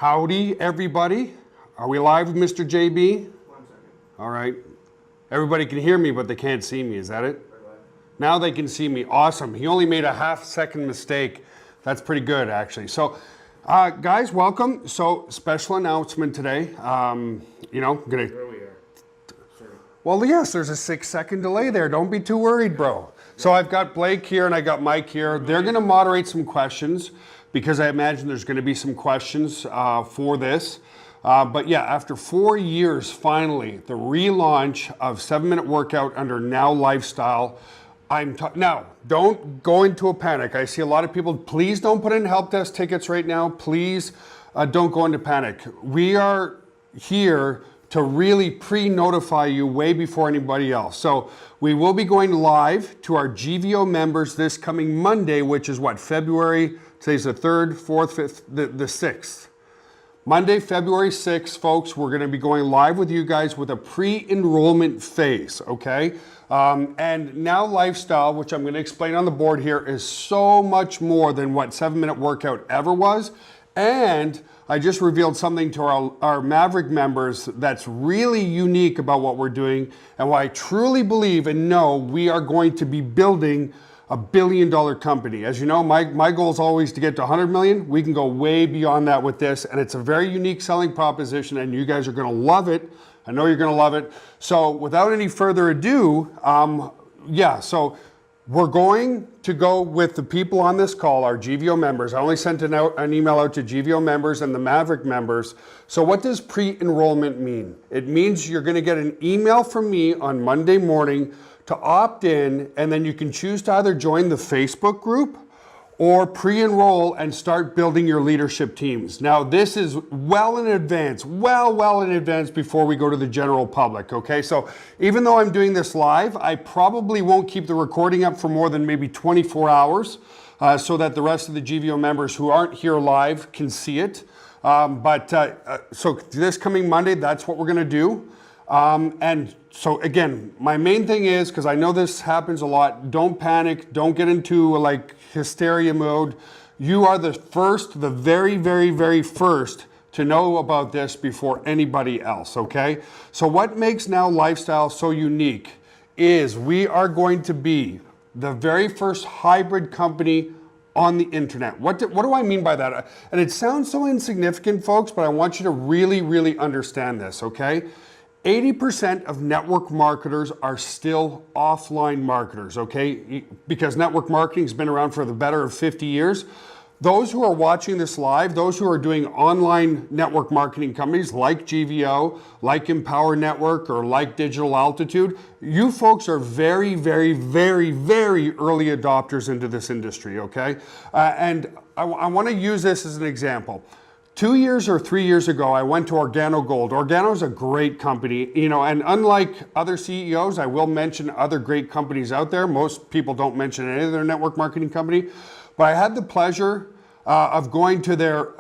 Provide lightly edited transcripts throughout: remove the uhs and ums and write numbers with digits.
Howdy, everybody. Are we live with Mr. JB? 1 second. All right. Everybody can hear me, but they can't see me. Is that it? Now they can see me. Awesome. He only made a half-second mistake. That's pretty good, actually. So, guys, welcome. So, special announcement today. Gonna. Where we are. Sorry. Well, yes, there's a 6-second delay there. Don't be too worried, bro. So I've got Blake here and I got Mike here. They're going to moderate some questions because I imagine there's going to be some questions for this. But yeah, after 4 years, finally, the relaunch of 7-Minute Workout under Now Lifestyle. Now, don't go into a panic. I see a lot of people, please don't put in help desk tickets right now. Please don't go into panic. We are here to really pre-notify you way before anybody else. So we will be going live to our GVO members this coming Monday, which is what, February, today's the 3rd, 4th, 5th, the 6th. Monday, February 6th, folks, we're gonna be going live with you guys with a pre-enrollment phase, okay? And Now Lifestyle, which I'm gonna explain on the board here, is so much more than what 7-Minute Workout ever was. And I just revealed something to our Maverick members that's really unique about what we're doing and why I truly believe and know we are going to be building a billion-dollar company. As you know, my goal is always to get to 100 million. We can go way beyond that with this, and it's a very unique selling proposition, and you guys are gonna love it. I know you're gonna love it. So without any further ado, so we're going to go with the people on this call, our GVO members. I only sent an email out to GVO members and the Maverick members. So what does pre-enrollment mean? It means you're gonna get an email from me on Monday morning to opt in, and then you can choose to either join the Facebook group or pre-enroll and start building your leadership teams. Now, this is well in advance before we go to the general public, okay? So even though I'm doing this live, I probably won't keep the recording up for more than maybe 24 hours so that the rest of the GVO members who aren't here live can see it. So this coming Monday, that's what we're gonna do. And so again, my main thing is, because I know this happens a lot, don't panic, don't get into like hysteria mode. You are the very, very, very first to know about this before anybody else, okay? So what makes Now Lifestyle so unique is we are going to be the very first hybrid company on the internet. What do I mean by that? And it sounds so insignificant, folks, but I want you to really, really understand this, okay? 80% of network marketers are still offline marketers, okay? Because network marketing has been around for the better of 50 years. Those who are watching this live, those who are doing online network marketing companies like GVO, like Empower Network, or like Digital Altitude, you folks are very, very, very, very early adopters into this industry, okay? And I wanna use this as an example. 2 years or 3 years ago, I went to Organo Gold. Organo is a great company, and unlike other CEOs, I will mention other great companies out there. Most people don't mention any of their network marketing company, but I had the pleasure of going to their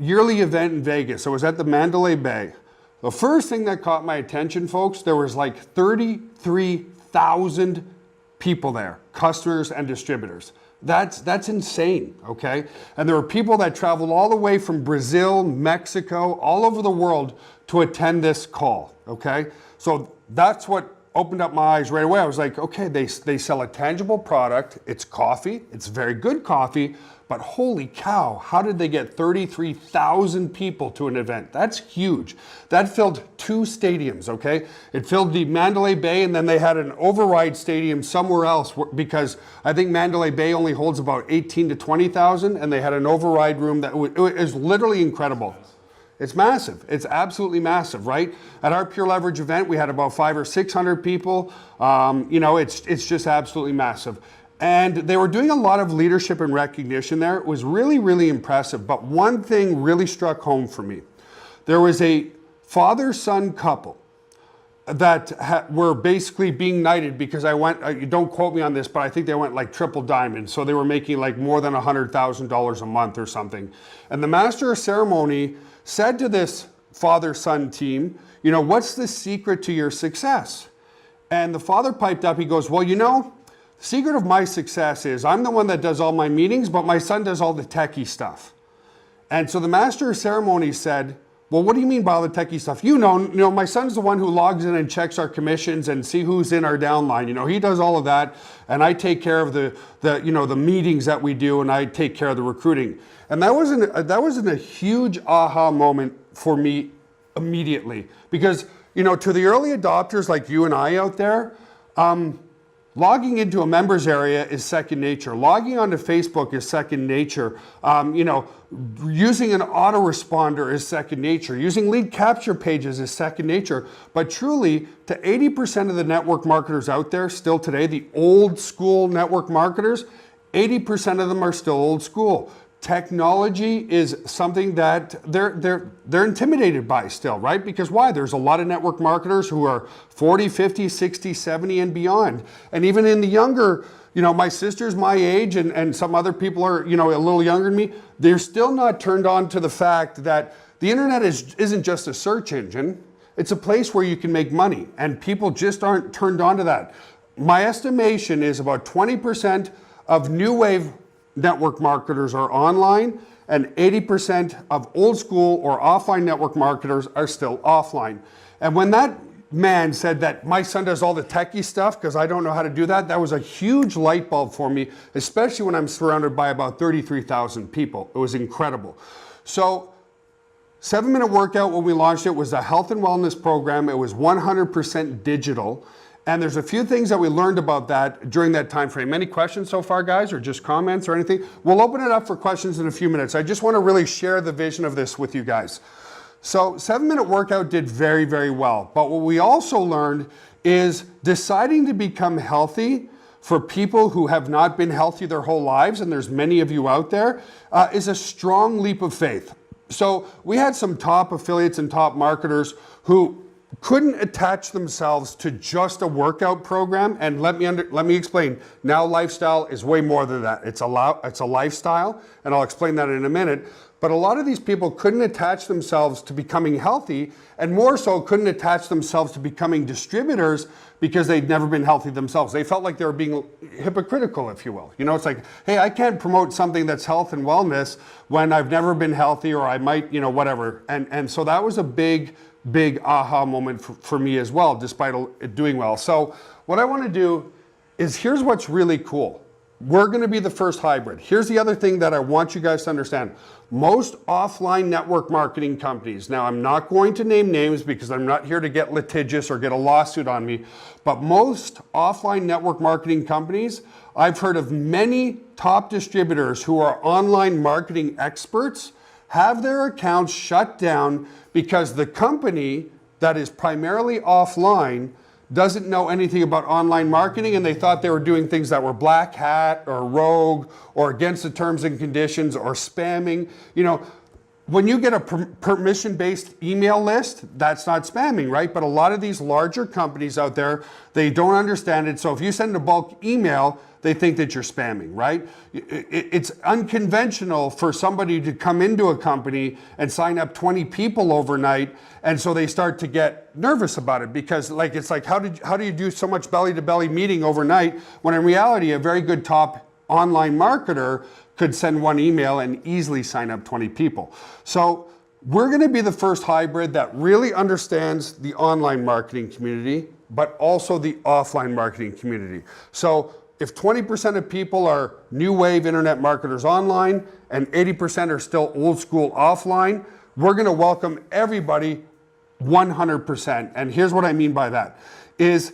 yearly event in Vegas. It was at the Mandalay Bay. The first thing that caught my attention, folks, there was like 33,000 people there, customers and distributors. That's insane, okay? And there were people that traveled all the way from Brazil, Mexico, all over the world to attend this call, okay? So that's what opened up my eyes right away. I was like, okay, they sell a tangible product. It's coffee. It's very good coffee. But holy cow, how did they get 33,000 people to an event? That's huge. That filled 2 stadiums, okay? It filled the Mandalay Bay, and then they had an override stadium somewhere else because I think Mandalay Bay only holds about 18 to 20,000, and they had an override room that is literally incredible. It's massive. It's absolutely massive, right? At our Pure Leverage event, we had about 500 or 600 people. It's just absolutely massive. And they were doing a lot of leadership and recognition there. It was really, really impressive. But one thing really struck home for me. There was a father-son couple that were basically being knighted because I went, don't quote me on this, but I think they went like triple diamond. So they were making like more than $100,000 a month or something. And the master of ceremony said to this father-son team, what's the secret to your success? And the father piped up, he goes, well, the secret of my success is I'm the one that does all my meetings, but my son does all the techie stuff. And so the master of ceremonies said, well, what do you mean by all the techie stuff? You know, my son's the one who logs in and checks our commissions and see who's in our downline. You know, he does all of that, and I take care of the meetings that we do, and I take care of the recruiting. And that wasn't a huge aha moment for me immediately, because, you know, to the early adopters like you and I out there, logging into a members area is second nature. Logging onto Facebook is second nature. You know, using an autoresponder is second nature. Using lead capture pages is second nature. But truly, to 80% of the network marketers out there still today, the old school network marketers, 80% of them are still old school. Technology is something that they're intimidated by still, right? Because why? There's a lot of network marketers who are 40, 50, 60, 70 and beyond. And even in the younger, you know, my sister's my age and some other people are, you know, a little younger than me, they're still not turned on to the fact that the internet isn't just a search engine. It's a place where you can make money, and people just aren't turned on to that. My estimation is about 20% of new wave network marketers are online, and 80% of old school or offline network marketers are still offline. And when that man said that my son does all the techie stuff because I don't know how to do that, that was a huge light bulb for me, especially when I'm surrounded by about 33,000 people. It was incredible. So 7-Minute Workout, when we launched it, was a health and wellness program. It was 100% digital. And there's a few things that we learned about that during that time frame. Any questions so far, guys, or just comments or anything? We'll open it up for questions in a few minutes. I just want to really share the vision of this with you guys. So 7-Minute Workout did very, very well. But what we also learned is deciding to become healthy for people who have not been healthy their whole lives, and there's many of you out there, is a strong leap of faith. So we had some top affiliates and top marketers who couldn't attach themselves to just a workout program. And let me explain. Now lifestyle is way more than that. It's a lifestyle, and I'll explain that in a minute. But a lot of these people couldn't attach themselves to becoming healthy, and more so couldn't attach themselves to becoming distributors because they'd never been healthy themselves. They felt like they were being hypocritical, if you will. You know, it's like, hey, I can't promote something that's health and wellness when I've never been healthy, or I might, you know, whatever. And so that was a big aha moment for me as well, despite it doing well. So what I want to do is, here's what's really cool. We're going to be the first hybrid. Here's the other thing that I want you guys to understand. Most offline network marketing companies, now I'm not going to name names because I'm not here to get litigious or get a lawsuit on me, but most offline network marketing companies, I've heard of many top distributors who are online marketing experts have their accounts shut down because the company that is primarily offline doesn't know anything about online marketing, and they thought they were doing things that were black hat or rogue or against the terms and conditions or spamming. You know, when you get a permission-based email list, that's not spamming, right? But a lot of these larger companies out there, they don't understand it. So if you send a bulk email, they think that you're spamming, right? It's unconventional for somebody to come into a company and sign up 20 people overnight, and so they start to get nervous about it because, like, it's like, how do you do so much belly-to-belly meeting overnight when in reality a very good top online marketer could send one email and easily sign up 20 people. So we're going to be the first hybrid that really understands the online marketing community, but also the offline marketing community. So if 20% of people are new wave internet marketers online and 80% are still old school offline, we're going to welcome everybody 100%. And here's what I mean by that is,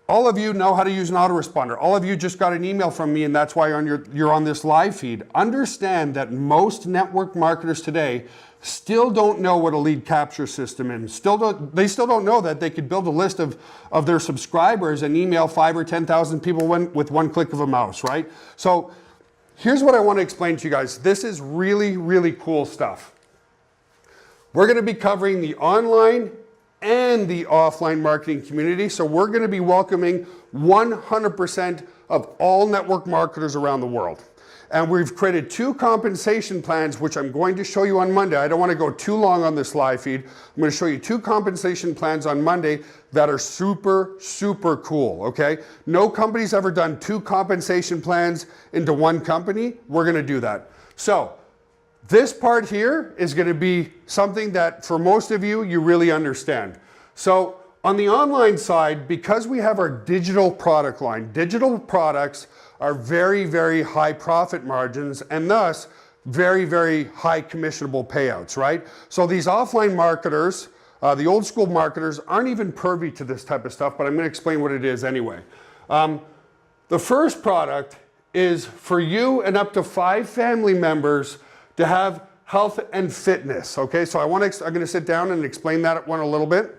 all of you know how to use an autoresponder. All of you just got an email from me, and that's why you're on this live feed. Understand that most network marketers today still don't know what a lead capture system is. They still don't know that they could build a list of their subscribers and email 5,000 or 10,000 people with one click of a mouse, right? So here's what I want to explain to you guys. This is really, really cool stuff. We're going to be covering the online and the offline marketing community. So we're going to be welcoming 100% of all network marketers around the world. And we've created 2 compensation plans, which I'm going to show you on Monday. I don't want to go too long on this live feed. I'm going to show you 2 compensation plans on Monday that are super, super cool, okay? No company's ever done 2 compensation plans into one company. We're going to do that. So This part here is going to be something that for most of you, you really understand. So on the online side, because we have our digital product line, digital products are very, very high profit margins and thus very, very high commissionable payouts, right? So these offline marketers, the old school marketers aren't even privy to this type of stuff, but I'm going to explain what it is anyway. The first product is for you and up to 5 family members to have health and fitness, okay? So I'm gonna sit down and explain that one a little bit.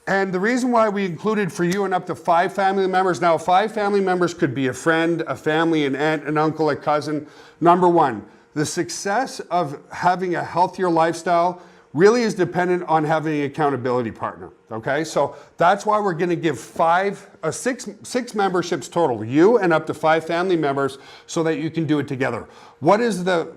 And the reason why we included for you and up to 5 family members, now 5 family members could be a friend, a family, an aunt, an uncle, a cousin. Number one, the success of having a healthier lifestyle really is dependent on having an accountability partner, okay? So that's why we're gonna give 6 memberships total, you and up to 5 family members, so that you can do it together. What is the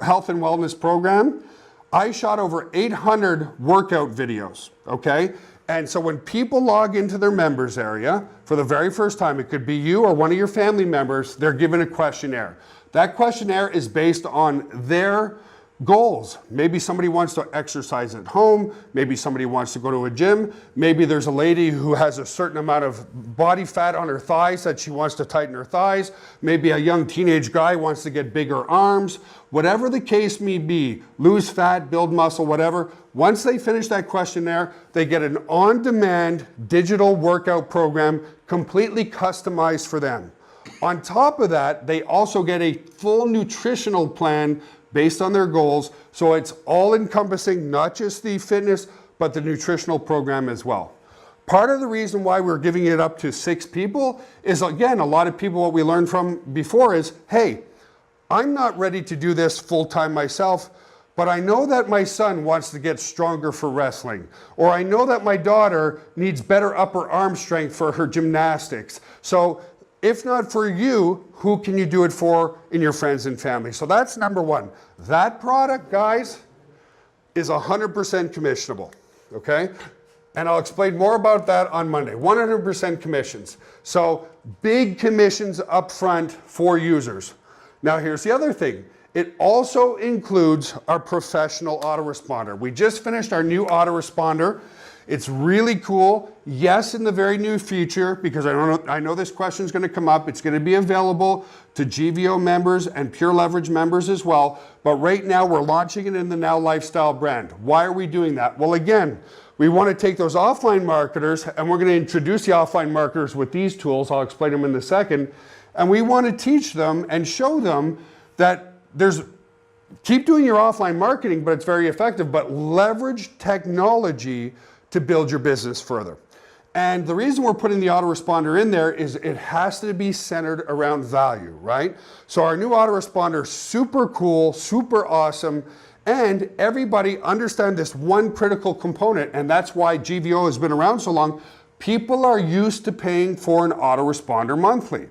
health and wellness program? I shot over 800 workout videos, okay? And so when people log into their members area for the very first time, it could be you or one of your family members, they're given a questionnaire. That questionnaire is based on their goals. Maybe somebody wants to exercise at home. Maybe somebody wants to go to a gym. Maybe there's a lady who has a certain amount of body fat on her thighs that she wants to tighten her thighs. Maybe a young teenage guy wants to get bigger arms. Whatever the case may be, lose fat, build muscle, whatever. Once they finish that questionnaire, they get an on-demand digital workout program completely customized for them. On top of that, they also get a full nutritional plan based on their goals. So it's all encompassing, not just the fitness, but the nutritional program as well. Part of the reason why we're giving it up to 6 people is, again, a lot of people, what we learned from before is, hey, I'm not ready to do this full-time myself, but I know that my son wants to get stronger for wrestling, or I know that my daughter needs better upper arm strength for her gymnastics. So if not for you, who can you do it for in your friends and family? So that's number one. That product, guys, is 100% commissionable, okay? And I'll explain more about that on Monday. 100% commissions. So big commissions up front for users. Now here's the other thing. It also includes our professional autoresponder. We just finished our new autoresponder. It's really cool. Yes, in the very new future, because I know this question is going to come up, it's going to be available to GVO members and Pure Leverage members as well. But right now, we're launching it in the Now Lifestyle brand. Why are we doing that? Well, again, we want to take those offline marketers, and we're going to introduce the offline marketers with these tools. I'll explain them in a second. And we want to teach them and show them that keep doing your offline marketing, but it's very effective, but leverage technology to build your business further. And the reason we're putting the autoresponder in there is it has to be centered around value, right? So our new autoresponder, super cool, super awesome, and everybody understand this one critical component, and that's why GVO has been around so long. People are used to paying for an autoresponder monthly.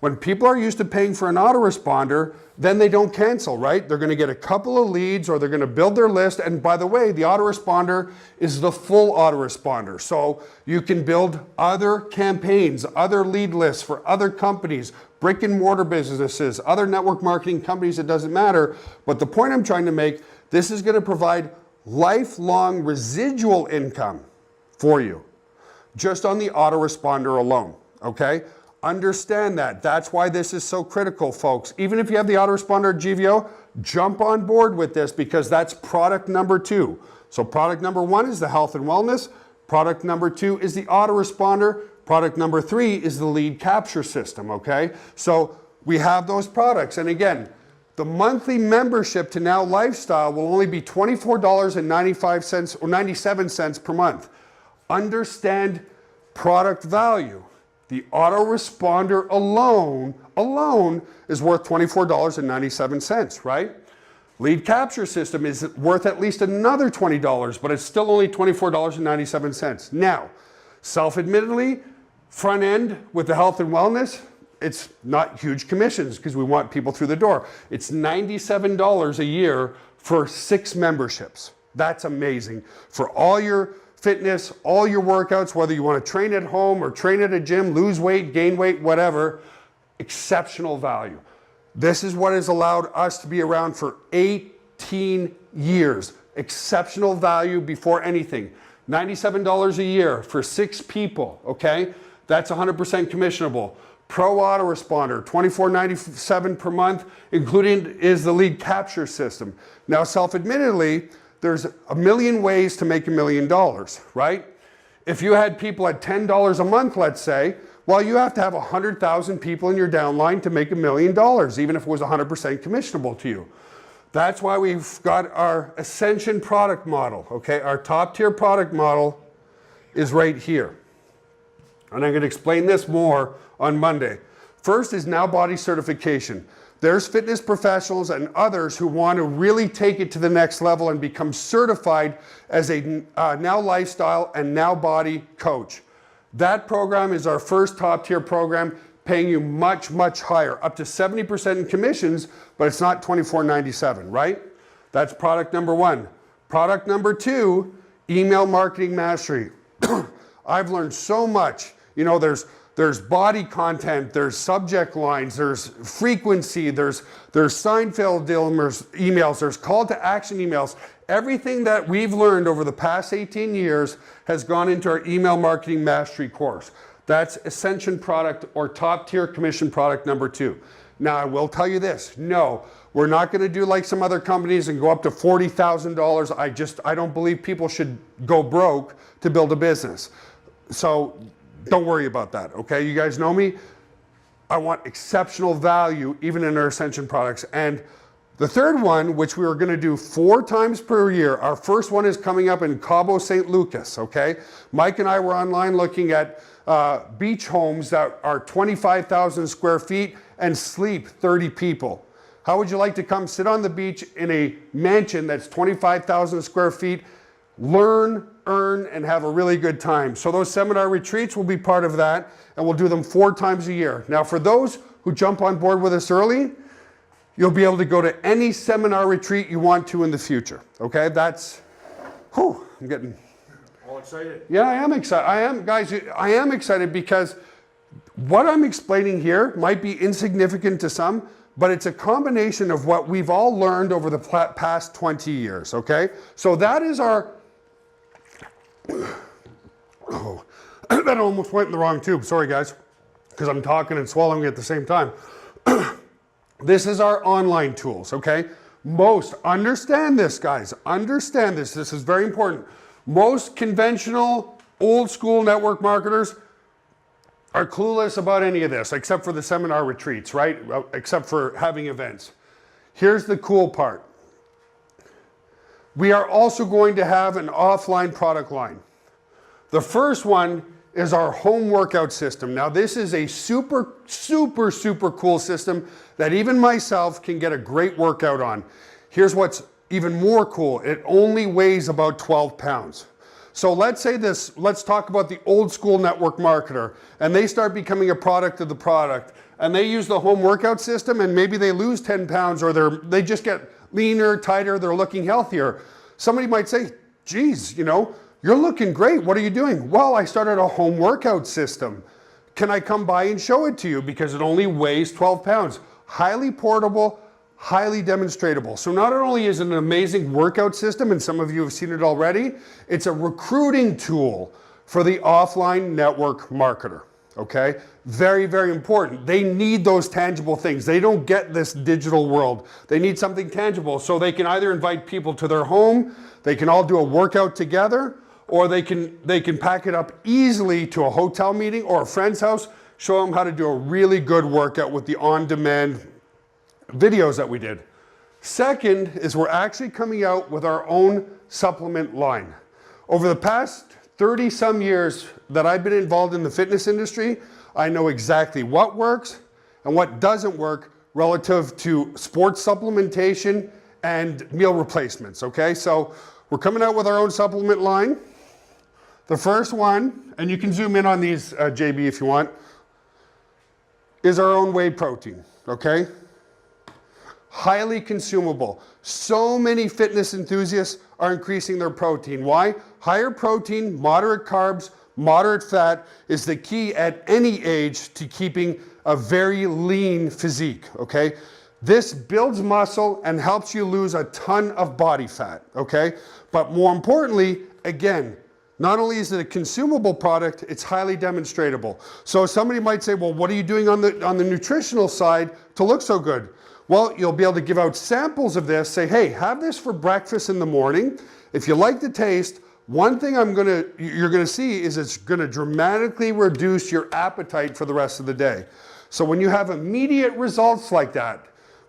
When people are used to paying for an autoresponder, then they don't cancel, right? They're gonna get a couple of leads or they're gonna build their list. And by the way, the autoresponder is the full autoresponder. So you can build other campaigns, other lead lists for other companies, brick and mortar businesses, other network marketing companies, it doesn't matter. But the point I'm trying to make, this is gonna provide lifelong residual income for you, just on the autoresponder alone, okay? Understand that. That's why this is so critical, folks. Even if you have the autoresponder at GVO, jump on board with this because that's product number 2. So product number 1 is the health and wellness. Product number 2 is the autoresponder. Product number 3 is the lead capture system, okay? So we have those products. And again, the monthly membership to Now Lifestyle will only be $24.95 or 97 cents per month. Understand product value. The autoresponder alone is worth $24.97, right? Lead capture system is worth at least another $20, but it's still only $24.97. Now, self-admittedly, front end with the health and wellness, it's not huge commissions because we want people through the door. It's $97 a year for 6 memberships. That's amazing. For all your fitness, all your workouts, whether you want to train at home or train at a gym, lose weight, gain weight, whatever, exceptional value. This is what has allowed us to be around for 18 years. Exceptional value before anything. $97 a year for 6 people, okay? That's 100% commissionable. Pro autoresponder, $24.97 per month, including is the lead capture system. Now, self-admittedly, there's a million ways to make $1 million, right? If you had people at $10 a month, let's say, well, you have to have 100,000 people in your downline to make $1 million, even if it was 100% commissionable to you. That's why we've got our Ascension product model, okay? Our top tier product model is right here. And I'm going to explain this more on Monday. First is Now Body certification. There's fitness professionals and others who want to really take it to the next level and become certified as a Now Lifestyle and Now Body coach. That program is our first top tier program, paying you much, much higher, up to 70% in commissions, but it's not $24.97, right? That's product number 1. Product number 2, email marketing mastery. I've learned so much. You know, there's body content, there's subject lines, there's frequency, there's Seinfeld emails, there's call to action emails. Everything that we've learned over the past 18 years has gone into our email marketing mastery course. That's Ascension product or top tier commission product number 2. Now, I will tell you this, no, we're not going to do like some other companies and go up to $40,000. I don't believe people should go broke to build a business. So don't worry about that, okay? You guys know me. I want exceptional value even in our Ascension products. And the third one, which we were going to do 4 times per year, our first one is coming up in Cabo St. Lucas, okay? Mike and I were online looking at beach homes that are 25,000 square feet and sleep 30 people. How would you like to come sit on the beach in a mansion that's 25,000 square feet, learn, earn, and have a really good time? So those seminar retreats will be part of that, and we'll do them 4 times a year. Now, for those who jump on board with us early, you'll be able to go to any seminar retreat you want to in the future, okay? That's, whew, I'm getting... All excited? Yeah, I am excited. I am excited because what I'm explaining here might be insignificant to some, but it's a combination of what we've all learned over the past 20 years, okay? So that is our... Oh, that almost went in the wrong tube. Sorry, guys, because I'm talking and swallowing at the same time. This is our online tools, okay? Understand this, guys. Understand this. This is very important. Most conventional, old school network marketers are clueless about any of this, except for the seminar retreats, right? Except for having events. Here's the cool part. We are also going to have an offline product line. The first one is our home workout system. Now, this is a super, super, super cool system that even myself can get a great workout on. Here's what's even more cool. It only weighs about 12 pounds. So let's talk about the old school network marketer, and they start becoming a product of the product, and they use the home workout system, and maybe they lose 10 pounds, or they just get leaner, tighter, they're looking healthier. Somebody might say, geez, you know, you're looking great. What are you doing? Well, I started a home workout system. Can I come by and show it to you? Because it only weighs 12 pounds. Highly portable, highly demonstratable. So not only is it an amazing workout system, and some of you have seen it already, it's a recruiting tool for the offline network marketer, okay? Very, very important. They need those tangible things. They don't get this digital world. They need something tangible, so they can either invite people to their home, they can all do a workout together, or they can pack it up easily to a hotel meeting or a friend's house, show them how to do a really good workout with the on-demand videos that we did. Second is we're actually coming out with our own supplement line. Over the past 30 some years that I've been involved in the fitness industry, I know exactly what works and what doesn't work relative to sports supplementation and meal replacements, okay? So we're coming out with our own supplement line. The first one, and you can zoom in on these, JB, if you want, is our own whey protein, okay? Highly consumable. So many fitness enthusiasts are increasing their protein. Why? Higher protein, moderate carbs, moderate fat is the key at any age to keeping a very lean physique, okay? This builds muscle and helps you lose a ton of body fat, okay? But more importantly, again, not only is it a consumable product, it's highly demonstratable. So somebody might say, well, what are you doing on the nutritional side to look so good? Well, you'll be able to give out samples of this, say, hey, have this for breakfast in the morning. If you like the taste, one thing you're gonna see is it's gonna dramatically reduce your appetite for the rest of the day. So when you have immediate results like that,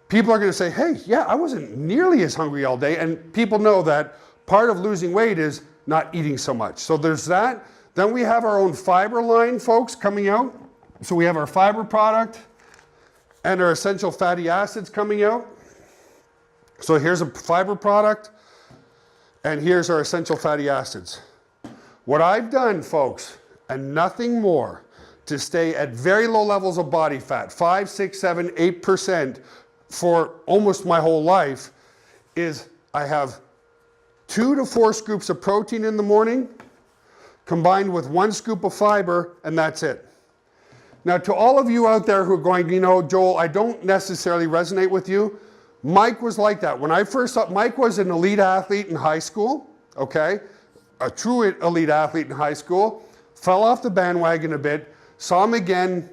people are gonna say, hey, yeah, I wasn't nearly as hungry all day. And people know that part of losing weight is not eating so much. So there's that. Then we have our own fiber line, folks, coming out. So we have our fiber product and our essential fatty acids coming out. So here's a fiber product, and here's our essential fatty acids. What I've done, folks, and nothing more, to stay at very low levels of body fat, 5, 6, 7, 8% for almost my whole life, is I have 2 to 4 scoops of protein in the morning, combined with 1 scoop of fiber, and that's it. Now, to all of you out there who are going, you know, Joel, I don't necessarily resonate with you. Mike was like that. When I first saw, Mike was an elite athlete in high school, okay? A true elite athlete in high school. Fell off the bandwagon a bit. Saw him again,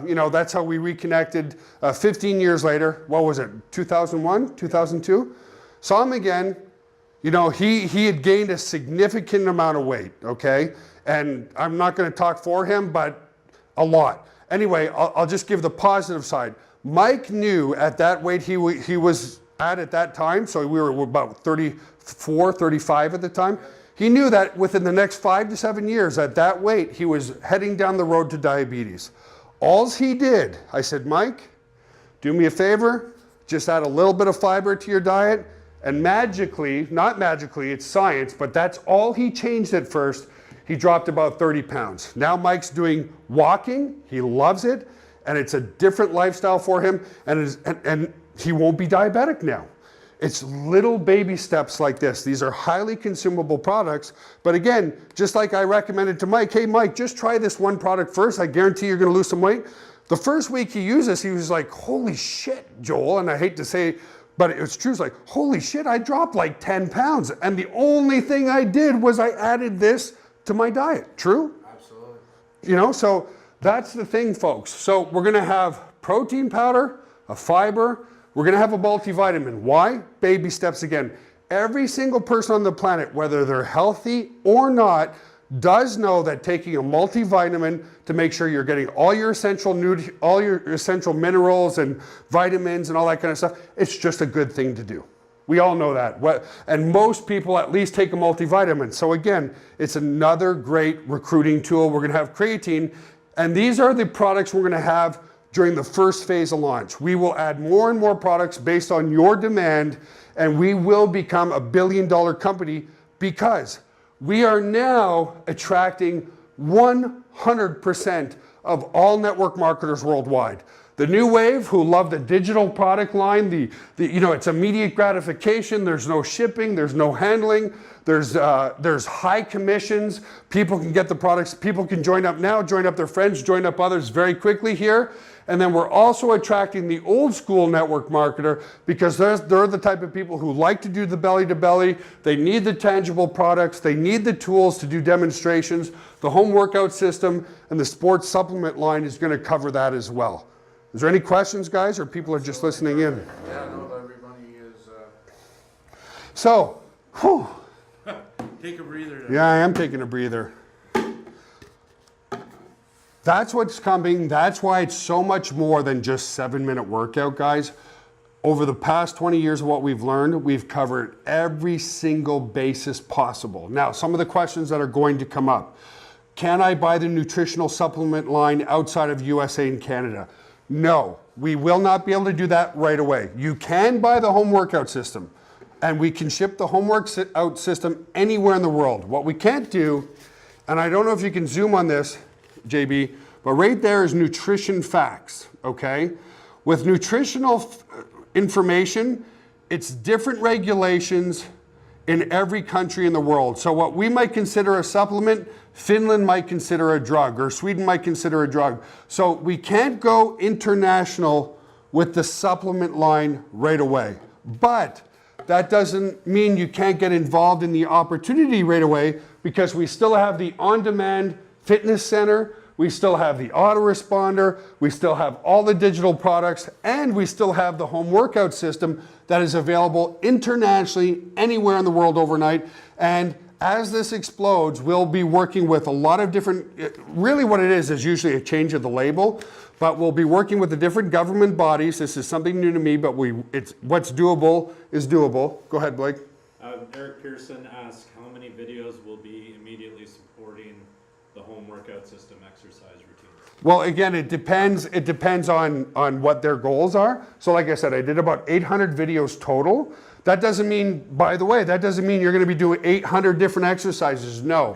you know, that's how we reconnected 15 years later. What was it, 2001, 2002? Saw him again. You know, he had gained a significant amount of weight, okay? And I'm not going to talk for him, but a lot. Anyway, I'll just give the positive side. Mike knew at that weight he was at that time, so we were about 34, 35 at the time. He knew that within the next 5 to 7 years at that weight, he was heading down the road to diabetes. All he did, I said, Mike, do me a favor, just add a little bit of fiber to your diet, and magically, not magically, it's science, but that's all he changed at first. He dropped about 30 pounds. Now Mike's doing walking, he loves it, and it's a different lifestyle for him, and he won't be diabetic now. It's little baby steps like this. These are highly consumable products, but again, just like I recommended to Mike, hey Mike, just try this one product first, I guarantee you're gonna lose some weight. The first week he used this, he was like, holy shit, Joel, and I hate to say, but it's true, it's like, holy shit, I dropped like 10 pounds, and the only thing I did was I added this to my diet. True? Absolutely. You know, so that's the thing, folks. So we're gonna have protein powder, a fiber, we're gonna have a multivitamin. Why? Baby steps again. Every single person on the planet, whether they're healthy or not, does know that taking a multivitamin to make sure you're getting all your essential minerals and vitamins and all that kind of stuff, it's just a good thing to do. We all know that. And most people at least take a multivitamin. So again, it's another great recruiting tool. We're gonna have creatine, and these are the products we're gonna have during the first phase of launch. We will add more and more products based on your demand, and we will become a billion-dollar company because we are now attracting 100% of all network marketers worldwide. The new wave who love the digital product line, you know, it's immediate gratification, there's no shipping, there's no handling, there's high commissions, people can get the products, people can join up now, join up their friends, join up others very quickly here. And then we're also attracting the old school network marketer because they're the type of people who like to do the belly to belly. They need the tangible products. They need the tools to do demonstrations. The home workout system and the sports supplement line is going to cover that as well. Is there any questions, guys, or people are just listening in? Yeah, no, everybody is... So, whew. Take a breather. Yeah, I am taking a breather. That's what's coming. That's why it's so much more than just 7-minute workout, guys. Over the past 20 years of what we've learned, we've covered every single basis possible. Now, some of the questions that are going to come up. Can I buy the nutritional supplement line outside of USA and Canada? No, we will not be able to do that right away. You can buy the home workout system, and we can ship the home workout system anywhere in the world. What we can't do, and I don't know if you can zoom on this, JB, but right there is nutrition facts, okay? With nutritional information, it's different regulations in every country in the world. So what we might consider a supplement, Finland might consider a drug, or Sweden might consider a drug. So we can't go international with the supplement line right away. But that doesn't mean you can't get involved in the opportunity right away, because we still have the on-demand fitness center, we still have the autoresponder, we still have all the digital products, and we still have the home workout system that is available internationally anywhere in the world overnight. And as this explodes, we'll be working with a lot of different, really what it is usually a change of the label, but we'll be working with the different government bodies. This is something new to me, but it's what's doable is doable. Go ahead, Blake. Eric Pearson asked how many videos will be immediately supporting the home workout system exercise routines. Well, again, it depends on what their goals are. So like I said, I did about 800 videos total. That doesn't mean, by the way, that doesn't mean you're going to be doing 800 different exercises. No.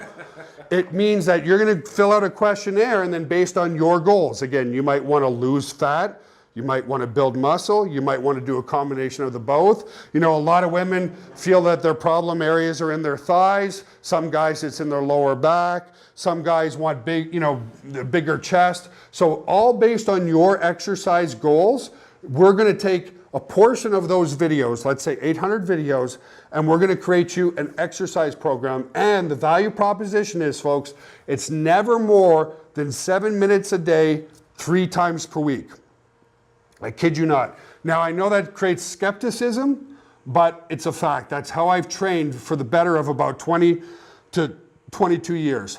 It means that you're going to fill out a questionnaire, and then based on your goals, again, you might want to lose fat, you might want to build muscle, you might want to do a combination of the both. You know, a lot of women feel that their problem areas are in their thighs. Some guys, it's in their lower back. Some guys want big, the bigger chest. So all based on your exercise goals, we're going to take a portion of those videos, let's say 800 videos, and we're going to create you an exercise program. And the value proposition is, folks, it's never more than 7 minutes a day, 3 times per week. I kid you not. Now, I know that creates skepticism, but it's a fact. That's how I've trained for the better of about 20 to 22 years.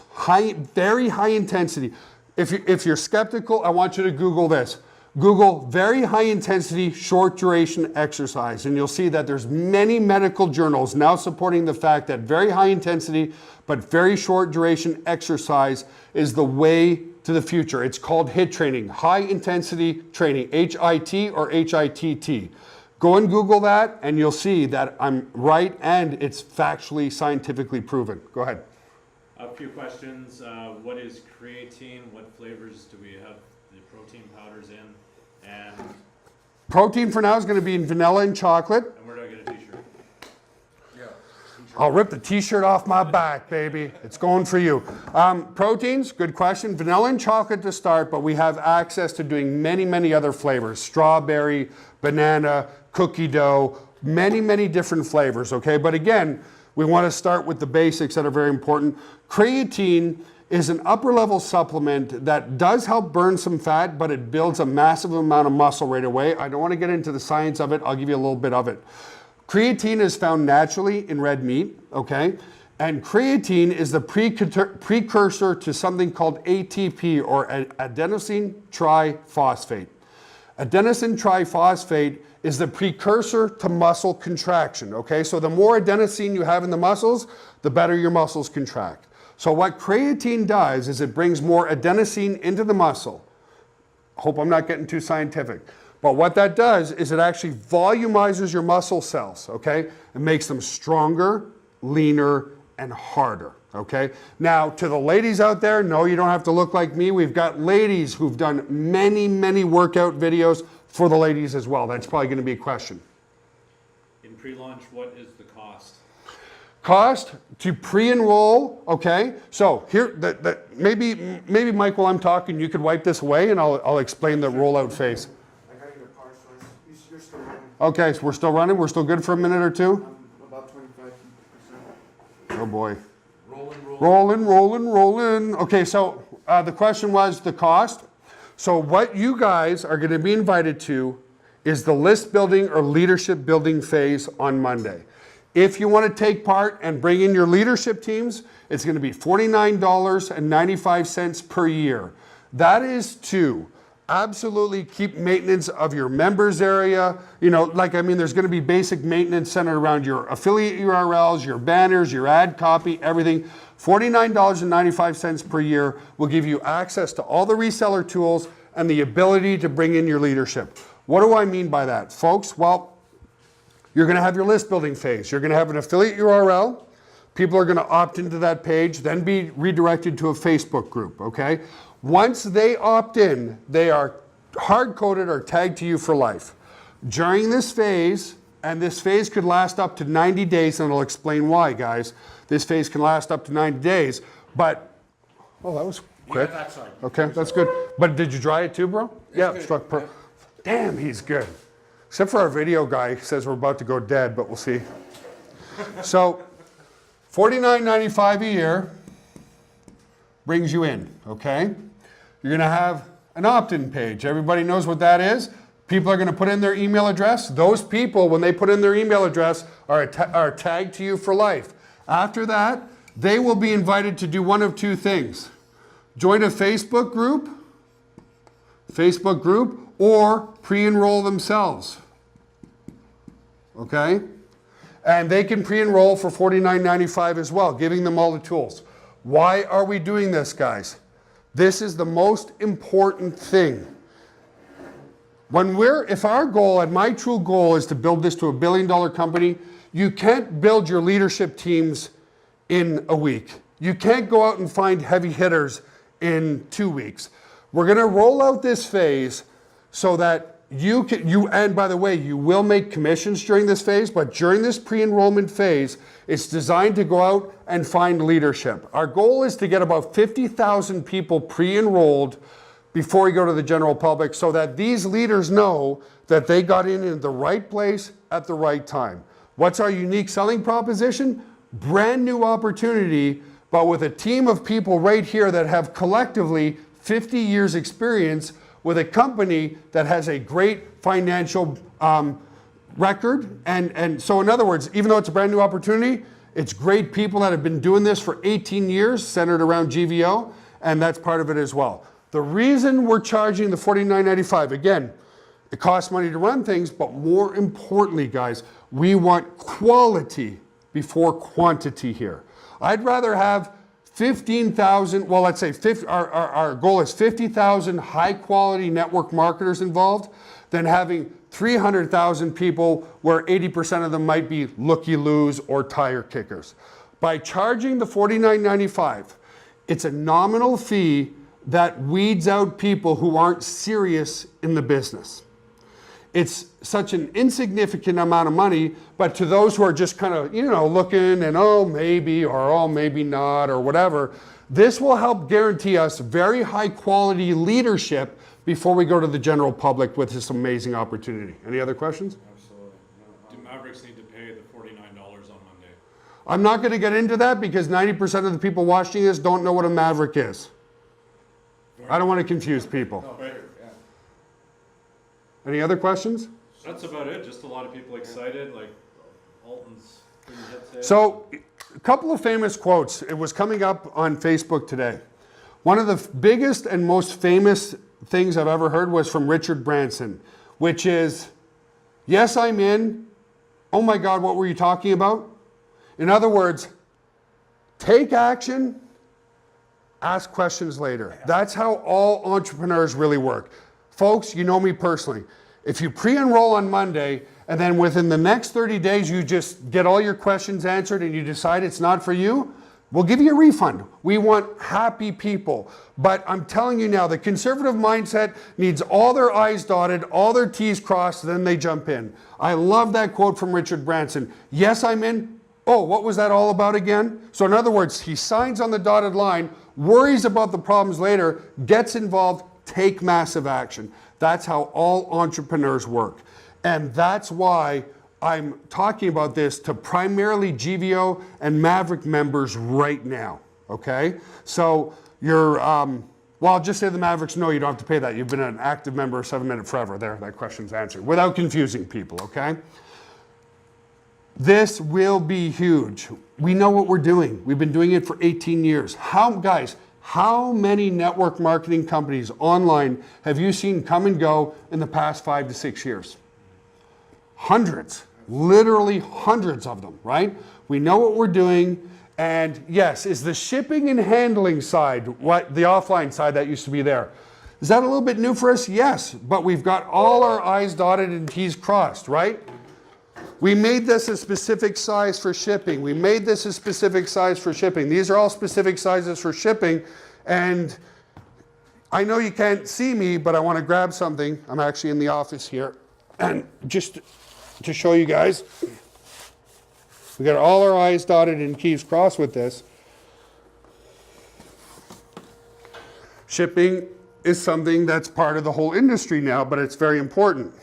Very high intensity. If you're skeptical, I want you to Google this. Google very high intensity, short duration exercise, and you'll see that there's many medical journals now supporting the fact that very high intensity but very short duration exercise is the way to the future. It's called HIIT training, high intensity training, HIT or HITT. Go and Google that and you'll see that I'm right and it's factually, scientifically proven. Go ahead. A few questions. What is creatine? What flavors do we have the protein powders in? And Protein for now is going to be in vanilla and chocolate. where do I get a t-shirt? Yeah. I'll rip the t-shirt off my back, baby. It's going for you. Proteins, good question. Vanilla and chocolate to start, but we have access to doing many, many other flavors. Strawberry, banana, cookie dough, many, many different flavors, okay? But again, we want to start with the basics that are very important. Creatine is an upper level supplement that does help burn some fat, but it builds a massive amount of muscle right away. I don't want to get into the science of it. I'll give you a little bit of it. Creatine is found naturally in red meat, okay? And creatine is the precursor to something called ATP, or adenosine triphosphate. Adenosine triphosphate is the precursor to muscle contraction, okay? So the more adenosine you have in the muscles, the better your muscles contract. So what creatine does is it brings more adenosine into the muscle. Hope I'm not getting too scientific. But what that does is it actually volumizes your muscle cells, okay? It makes them stronger, leaner, and harder, okay? Now, to the ladies out there, no, you don't have to look like me. We've got ladies who've done many, many workout videos for the ladies as well. That's probably going to be a question. In pre-launch, what is the cost? Cost to pre-enroll, okay? So here, maybe Mike, while I'm talking, you could wipe this away and I'll explain the rollout phase. I got your parts first. You're still running. Okay, so we're still running? We're still good for a minute or two? About 25%. Oh boy. Rolling. Okay, so the question was the cost. So what you guys are going to be invited to is the list building or leadership building phase on Monday. If you want to take part and bring in your leadership teams, it's going to be $49.95 per year. That is to absolutely keep maintenance of your members area. There's going to be basic maintenance centered around your affiliate URLs, your banners, your ad copy, everything. $49.95 per year will give you access to all the reseller tools and the ability to bring in your leadership. What do I mean by that, folks? Well, you're going to have your list building phase. You're going to have an affiliate URL. People are going to opt into that page, then be redirected to a Facebook group, okay? Once they opt in, they are hard-coded or tagged to you for life. During this phase, and this phase could last up to 90 days, and I'll explain why, guys. This phase can last up to 90 days, but, oh, that was quick. Yeah, that's fine. Okay, that's good. But did you dry it too, bro? Yeah, good. struck per. Damn, he's good. Except for our video guy, he says we're about to go dead, but we'll see. So, $49.95 a year brings you in, okay? You're gonna have an opt-in page. Everybody knows what that is. People are gonna put in their email address. Those people, when they put in their email address, are tagged to you for life. After that, they will be invited to do one of two things. Join a Facebook group, or pre-enroll themselves, okay? And they can pre-enroll for $49.95 as well, giving them all the tools. Why are we doing this, guys? This is the most important thing. If our goal, and my true goal is to build this to a $1 billion company, you can't build your leadership teams in a week. You can't go out and find heavy hitters in 2 weeks. We're gonna roll out this phase so that and by the way, you will make commissions during this phase, but during this pre-enrollment phase, it's designed to go out and find leadership. Our goal is to get about 50,000 people pre-enrolled before we go to the general public so that these leaders know that they got in the right place at the right time. What's our unique selling proposition? Brand new opportunity, but with a team of people right here that have collectively 50 years experience with a company that has a great financial record. And so in other words, even though it's a brand new opportunity, it's great people that have been doing this for 18 years, centered around GVO, and that's part of it as well. The reason we're charging the $49.95, again, it costs money to run things, but more importantly, guys, we want quality before quantity here. I'd rather have 15,000, well, let's say our goal is 50,000 high quality network marketers involved than having 300,000 people where 80% of them might be looky-loos or tire kickers. By charging the $49.95, it's a nominal fee that weeds out people who aren't serious in the business. It's such an insignificant amount of money, but to those who are just kind of, looking and oh, maybe, or oh, maybe not, or whatever, this will help guarantee us very high quality leadership before we go to the general public with this amazing opportunity. Any other questions? Absolutely. Do Mavericks need to pay the $49 on Monday? I'm not going to get into that because 90% of the people watching this don't know what a Maverick is. I don't want to confuse people. No, right. Any other questions? That's about it. Just a lot of people excited, like Alton's. So, a couple of famous quotes. It was coming up on Facebook today. One of the biggest and most famous things I've ever heard was from Richard Branson, which is, yes, I'm in. Oh my God, what were you talking about? In other words, take action, ask questions later. That's how all entrepreneurs really work. Folks, you know me personally. If you pre-enroll on Monday and then within the next 30 days you just get all your questions answered and you decide it's not for you, we'll give you a refund. We want happy people. But I'm telling you now, the conservative mindset needs all their I's dotted, all their T's crossed, then they jump in. I love that quote from Richard Branson. Yes, I'm in. Oh, what was that all about again? So in other words, he signs on the dotted line, worries about the problems later, gets involved, take massive action. That's how all entrepreneurs work. And that's why I'm talking about this to primarily GVO and Maverick members right now, okay? So you're, well, I'll just say the Mavericks, no, you don't have to pay that. You've been an active member of 7 Minute Forever. There, that question's answered, without confusing people, okay? This will be huge. We know what we're doing. We've been doing it for 18 years. How many network marketing companies online have you seen come and go in the past 5 to 6 years? Hundreds, literally hundreds of them, right? We know what we're doing. And yes, is the shipping and handling side, what the offline side that used to be there, is that a little bit new for us? Yes, but we've got all our I's dotted and T's crossed, right? We made this a specific size for shipping. We made this a specific size for shipping. These are all specific sizes for shipping. And I know you can't see me, but I want to grab something. I'm actually in the office here. And just to show you guys, we got all our I's dotted and T's crossed with this. Shipping is something that's part of the whole industry now, but it's very important.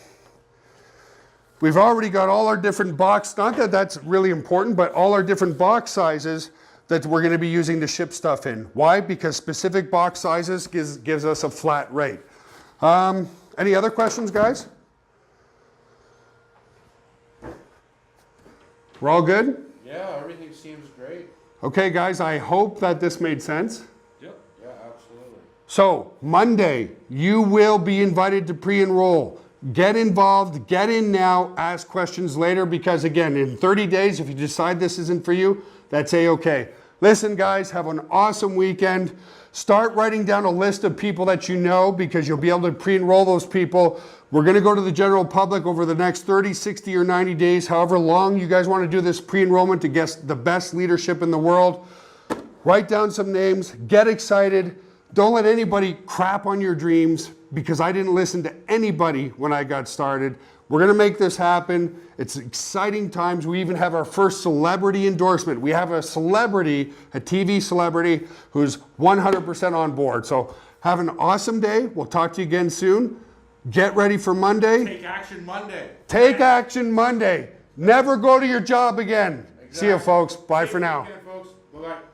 We've already got all our different box, not that that's really important, but all our different box sizes that we're going to be using to ship stuff in. Why? Because specific box sizes gives us a flat rate. Any other questions, guys? We're all good? Yeah, everything seems great. Okay, guys, I hope that this made sense. Yep. Yeah, absolutely. So, Monday, you will be invited to pre-enroll. Get involved, get in now, ask questions later, because again, in 30 days, if you decide this isn't for you, that's A-okay. Listen, guys, have an awesome weekend. Start writing down a list of people that you know, because you'll be able to pre-enroll those people. We're going to go to the general public over the next 30, 60, or 90 days, however long you guys want to do this pre-enrollment to get the best leadership in the world. Write down some names, get excited. Don't let anybody crap on your dreams, because I didn't listen to anybody when I got started. We're going to make this happen. It's exciting times. We even have our first celebrity endorsement. We have a celebrity, a TV celebrity, who's 100% on board. So have an awesome day. We'll talk to you again soon. Get ready for Monday. Take action Monday. Take action Monday. Never go to your job again. Exactly. See you, folks. Bye Take for now. care, folks. Bye-bye.